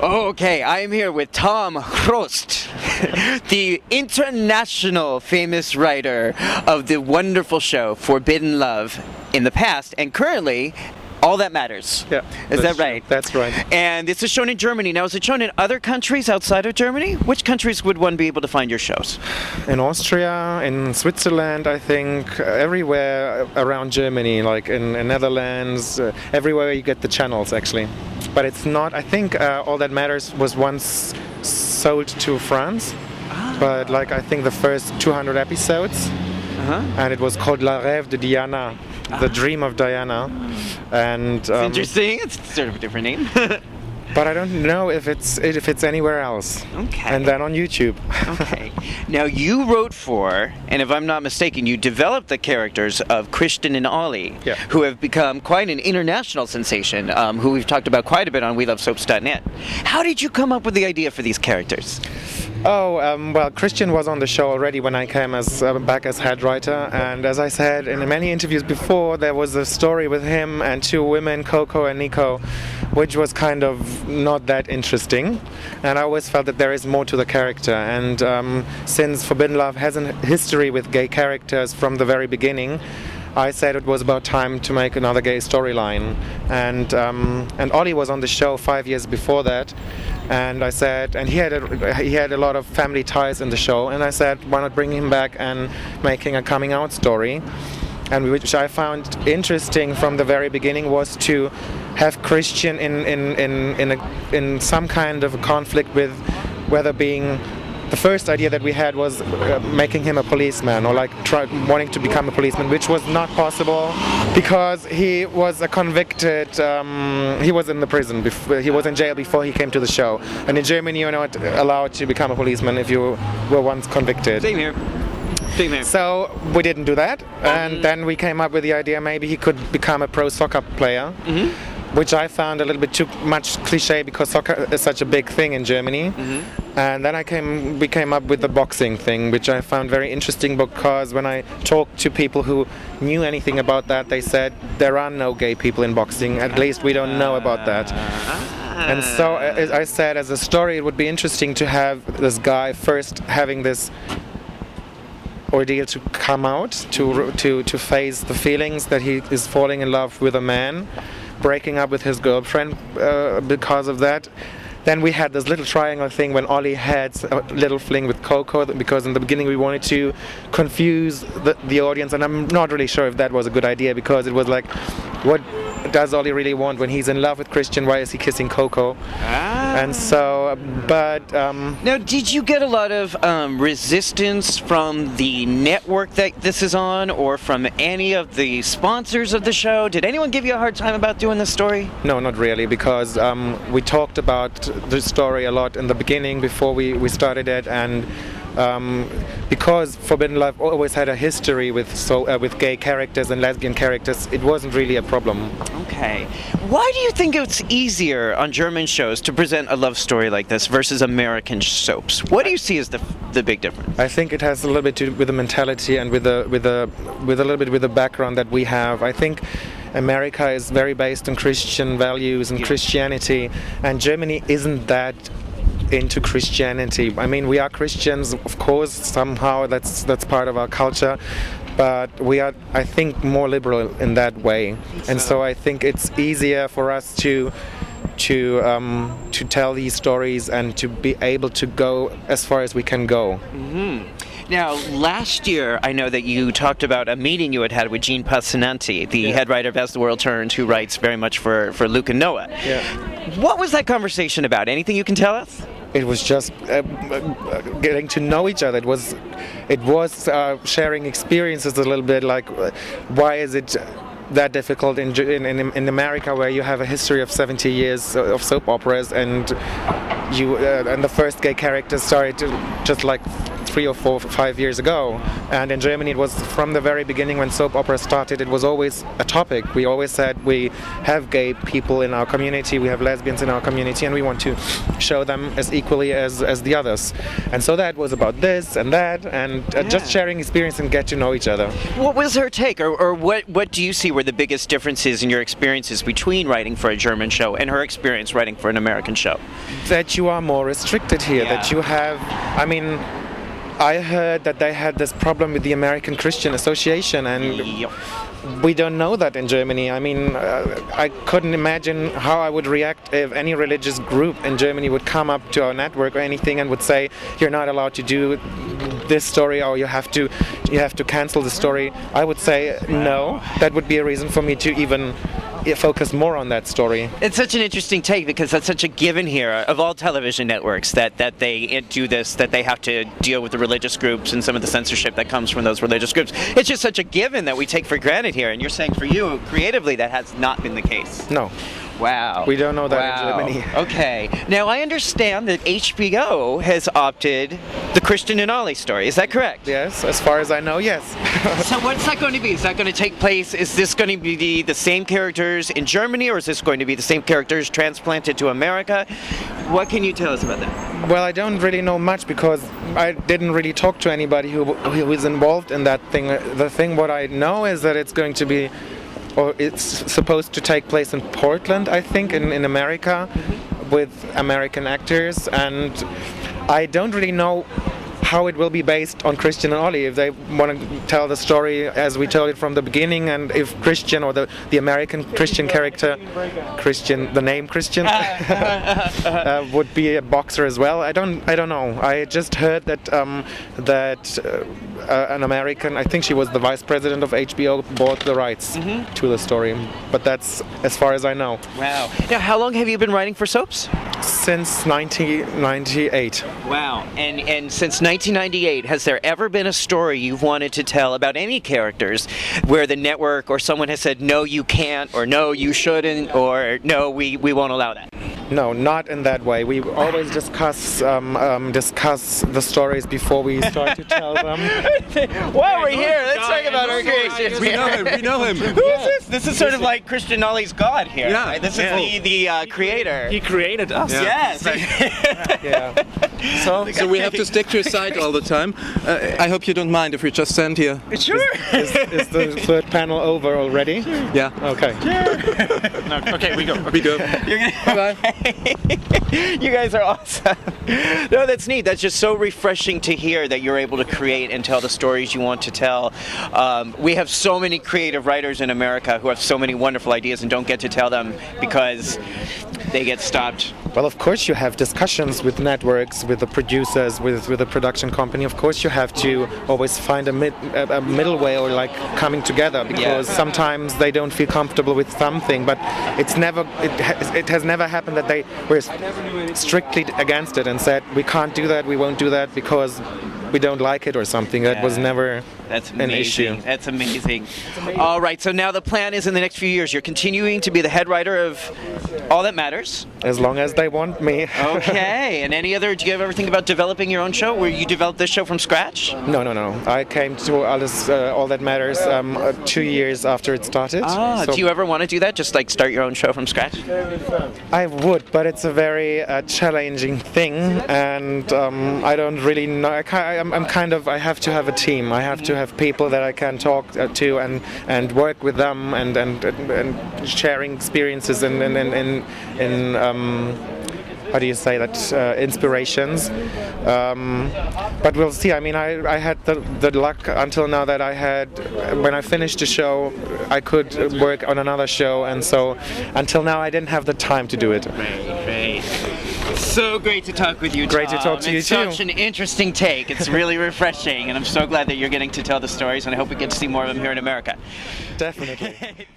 Okay, I am here with Tom Chroust, the international famous writer of the wonderful show Forbidden Love in the past, and currently All That Matters. Yeah. Is that right? That's right. And this is shown in Germany. Now, is it shown in other countries outside of Germany? Which countries would one be able to find your shows? In Austria, in Switzerland, I think, everywhere around Germany, like in Netherlands, everywhere you get the channels actually. But it's not, I think All That Matters was once sold to France, but like I think the first 200 episodes, and it was called La Rêve de Diana, the Dream of Diana. And It's interesting. It's sort of a different name. but I don't know if it's anywhere else. Okay. And then on YouTube. Okay. Now you wrote for, and if I'm not mistaken, you developed the characters of Christian and Ollie, Yeah. who have become quite an international sensation, who we've talked about quite a bit on WeLoveSoaps.net. How did you come up with the idea for these characters? Well, Christian was on the show already when I came back as head writer, and as I said in many interviews before, there was a story with him and two women, Coco and Nico, which was kind of not that interesting, and I always felt that there is more to the character. And since Forbidden Love has a history with gay characters from the very beginning, I said it was about time to make another gay storyline. And Ollie was on the show 5 years before that, and I said, and he had a lot of family ties in the show, and I said, why not bring him back and making a coming out story? And which I found interesting from the very beginning was to have Christian in some kind of a conflict with whether being. The first idea that we had was making him a policeman, or like wanting to become a policeman, which was not possible because he was a convicted. He was in the prison. He was in jail before he came to the show. And in Germany, you're not allowed to become a policeman if you were once convicted. Same here. Same here. So we didn't do that, and then we came up with the idea maybe he could become a pro soccer player. Which I found a little bit too much cliche because soccer is such a big thing in Germany. And then we came up with the boxing thing, which I found very interesting because when I talked to people who knew anything about that, they said there are no gay people in boxing. At least we don't know about that. And so I said, as a story, it would be interesting to have this guy first having this ordeal to come out, to face the feelings that he is falling in love with a man, breaking up with his girlfriend because of that. Then we had this little triangle thing when Ollie had a little fling with Coco, because in the beginning we wanted to confuse the audience, and I'm not really sure if that was a good idea, because it was like, what does Ollie really want when he's in love with Christian? Why is he kissing Coco? And so, but now, did you get a lot of resistance from the network that this is on, or from any of the sponsors of the show? Did anyone give you a hard time about doing this story? No, not really, because we talked about the story a lot in the beginning before we started it, and because Forbidden Love always had a history with gay characters and lesbian characters, it wasn't really a problem. Okay. Why do you think it's easier on German shows to present a love story like this versus American soaps? What do you see as the big difference? I think it has a little bit to do with the mentality and with a little bit with the background that we have. I think America is very based on Christian values and Christianity, and Germany isn't that into Christianity. I mean, we are Christians, of course, somehow that's part of our culture, but we are, I think, more liberal in that way. And so I think it's easier for us to tell these stories and to be able to go as far as we can go. Now, last year, I know that you talked about a meeting you had with Jean Passanante, the head writer of As the World Turns, who writes very much for Luke and Noah. Yeah. What was that conversation about? Anything you can tell us? It was just getting to know each other. It was sharing experiences a little bit, like why is it that difficult in America, where you have a history of 70 years of soap operas, and the first gay character started to just like 3 or 4, 5 years ago. And in Germany, it was from the very beginning when soap opera started, it was always a topic. We always said we have gay people in our community, we have lesbians in our community, and we want to show them as equally as the others. And so that was about this and that, and just sharing experience and get to know each other. What was her take, or what do you see were the biggest differences in your experiences between writing for a German show and her experience writing for an American show? That you are more restricted here, that you have, I mean, I heard that they had this problem with the American Christian Association, and we don't know that in Germany. I mean, I couldn't imagine how I would react if any religious group in Germany would come up to our network or anything and would say, you're not allowed to do this story, or you have to cancel the story. I would say no. That would be a reason for me to even focus more on that story. It's such an interesting take, because that's such a given here of all television networks, that they do this, that they have to deal with the religious groups and some of the censorship that comes from those religious groups. It's just such a given that we take for granted here, and you're saying for you, creatively, that has not been the case. No. Wow. We don't know that in Germany. Okay. Now, I understand that HBO has opted the Christian and Ollie story. Is that correct? Yes, as far as I know, yes. So what's that going to be? Is that going to take place, is this going to be the same characters in Germany, or is this going to be the same characters transplanted to America? What can you tell us about that? Well, I don't really know much, because I didn't really talk to anybody who was involved in that thing. The thing what I know is that it's going to be, or it's supposed to take place in Portland, I think, in America, with American actors, and I don't really know how it will be based on Christian and Ollie, if they want to tell the story as we told it from the beginning, and if Christian, or the American Christian character, Christian, the name Christian, would be a boxer as well. I don't know. I just heard that an American, I think she was the vice president of HBO, bought the rights to the story, but that's as far as I know. Wow. Now, how long have you been writing for soaps? Since 1998. Wow. And since 1998, has there ever been a story you've wanted to tell about any characters where the network or someone has said, no, you can't, or no, you shouldn't, or no, we won't allow that? No, not in that way. We always discuss the stories before we start to tell them. While we're here, let's talk about our creations. We know him. Who is this? This is sort of like Christian Ollie's God here. Yeah. Right? This is the creator. He created us. Yeah. Yes. Yeah. So we have to stick to his side all the time. I hope you don't mind if we just stand here. Sure. Is the third panel over already? Yeah. Okay. No, okay, we go. We go. Bye. You guys are awesome. No, that's neat. That's just so refreshing to hear that you're able to create and tell the stories you want to tell. We have so many creative writers in America who have so many wonderful ideas and don't get to tell them because they get stopped. Well, of course you have discussions with networks, with the producers, with the production company. Of course you have to always find a middle way, or like coming together, because sometimes they don't feel comfortable with something, but it has never happened that they were strictly against it and said, we can't do that, we won't do that because we don't like it or something. That was never an issue. That's amazing. All right, so now the plan is in the next few years, you're continuing to be the head writer of All That Matters? As long as they want me. Okay, and do you ever think about developing your own show, where you developed this show from scratch? No. I came to All That Matters 2 years after it started. Do you ever want to do that, just like start your own show from scratch? I would, but it's a very challenging thing, and I don't really know. I have to have a team. I have to have people that I can talk to and work with them and sharing experiences and how do you say that, inspirations, but we'll see. I mean, I had the luck until now that when I finished the show, I could work on another show, and so until now I didn't have the time to do it. Great. So great to talk with you, Tom. Great to talk to you too. It's such an interesting take. It's really refreshing, and I'm so glad that you're getting to tell the stories, and I hope we get to see more of them here in America. Definitely.